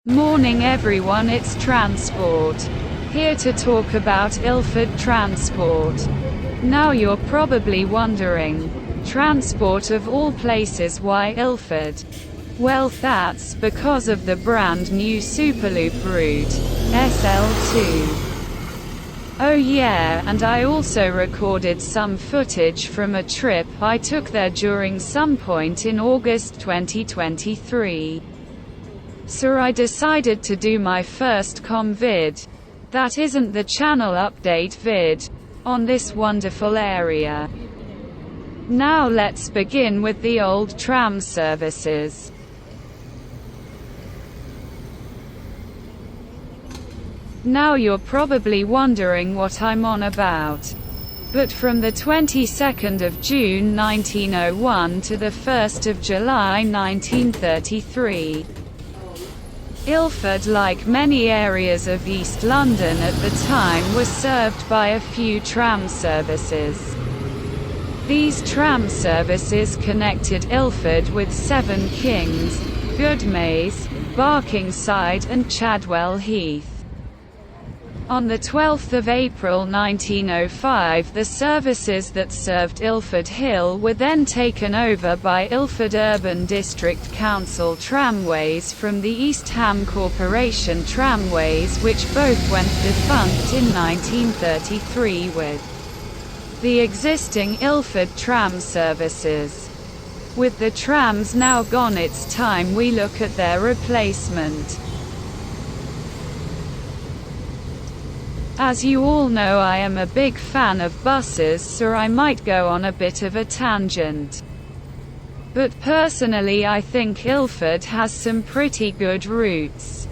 Morning everyone, it's Transport. Here to talk about Ilford Transport. Now you're probably wondering, Transport of all places, why Ilford? Well, that's because of the brand new Superloop route, SL2. Oh yeah, and I also recorded some footage from a trip I took there during some point in August 2023. So I decided to do my first comm vid. That isn't the channel update vid, on this wonderful area. Now let's begin with the old tram services. Now you're probably wondering what I'm on about. But from the 22nd of June 1901 to the 1st of July 1933, Ilford, like many areas of East London at the time, was served by a few tram services. These tram services connected Ilford with Seven Kings, Goodmayes, Barkingside and Chadwell Heath. On the 12th of April 1905, the services that served Ilford Hill were then taken over by Ilford Urban District Council Tramways from the East Ham Corporation Tramways, which both went defunct in 1933 with the existing Ilford tram services. With the trams now gone, it's time we look at their replacement. As you all know, I am a big fan of buses, so I might go on a bit of a tangent. But personally I think Ilford has some pretty good routes.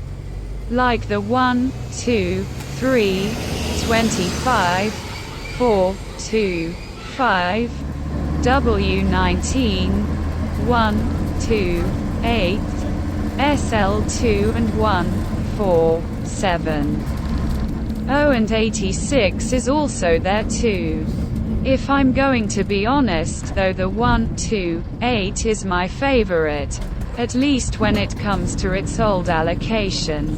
Like the 1, 2, 3, 25, 4, 2, 5, W19, 1, 2, 8, SL2 and 1, 4, 7. Oh, and 86 is also there too. If I'm going to be honest though, the 1, 2, 8 is my favorite, at least when it comes to its old allocation.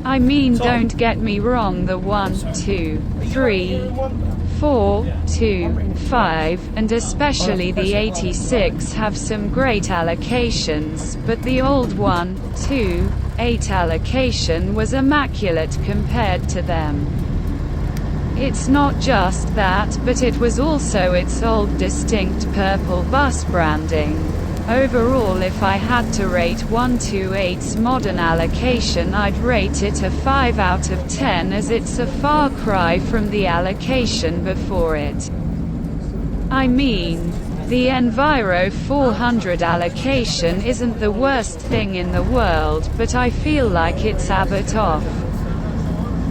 I mean, don't get me wrong, the 1, 2, 3, 4, 2, 5, and especially the 86 have some great allocations, but the old 1, 2, 8 allocation was immaculate compared to them. It's not just that, but it was also its old distinct purple bus branding. Overall, if I had to rate 128's modern allocation, I'd rate it a 5 out of 10, as it's a far cry from the allocation before it. I mean, the Enviro 400 allocation isn't the worst thing in the world, but I feel like it's a bit off.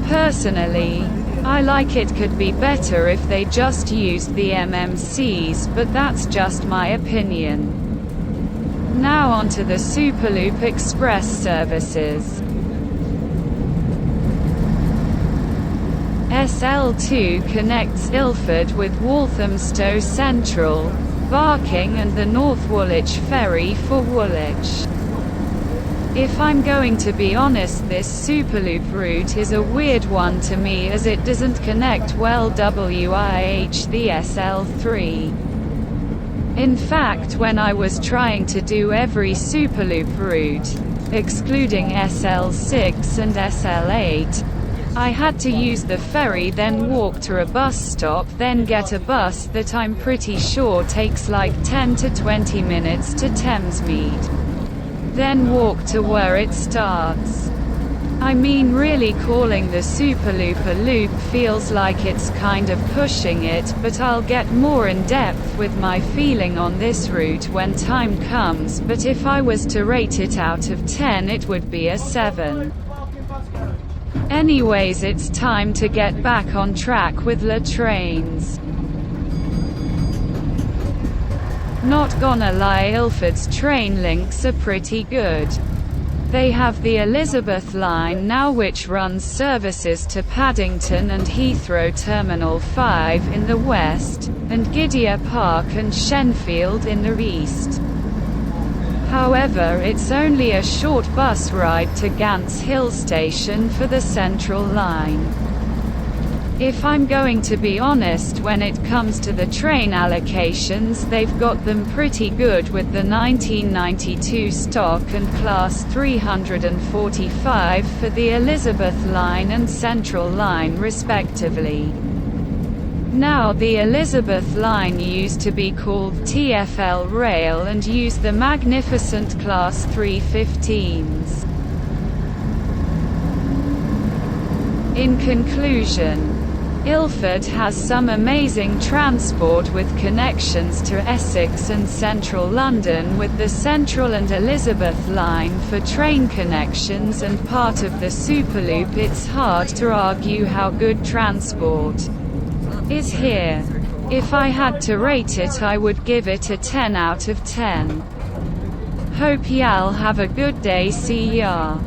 Personally, I like it could be better if they just used the MMCs, but that's just my opinion. Now onto the Superloop Express services. SL2 connects Ilford with Walthamstow Central, Barking and the North Woolwich Ferry for Woolwich. If I'm going to be honest, this Superloop route is a weird one to me, as it doesn't connect well the SL3. In fact, when I was trying to do every Superloop route, excluding SL6 and SL8, I had to use the ferry, then walk to a bus stop, then get a bus that I'm pretty sure takes like 10 to 20 minutes to Thamesmead. Then walk to where it starts. I mean, really calling the Superloop a loop feels like it's kind of pushing it, but I'll get more in depth with my feeling on this route when time comes. But if I was to rate it out of 10, it would be a 7. Anyways, it's time to get back on track with the trains. Not gonna lie, Ilford's train links are pretty good. They have the Elizabeth line now, which runs services to Paddington and Heathrow Terminal 5 in the west, and Gidea Park and Shenfield in the east. However, it's only a short bus ride to Gants Hill Station for the Central Line. If I'm going to be honest, when it comes to the train allocations, they've got them pretty good with the 1992 stock and Class 345 for the Elizabeth Line and Central Line respectively. Now, the Elizabeth Line used to be called TfL Rail and used the magnificent Class 315s. In conclusion, Ilford has some amazing transport with connections to Essex and central London with the Central and Elizabeth Line for train connections and part of the Superloop. It's hard to argue how good transport is here. If I had to rate it, I would give it a 10 out of 10. Hope y'all have a good day. See ya.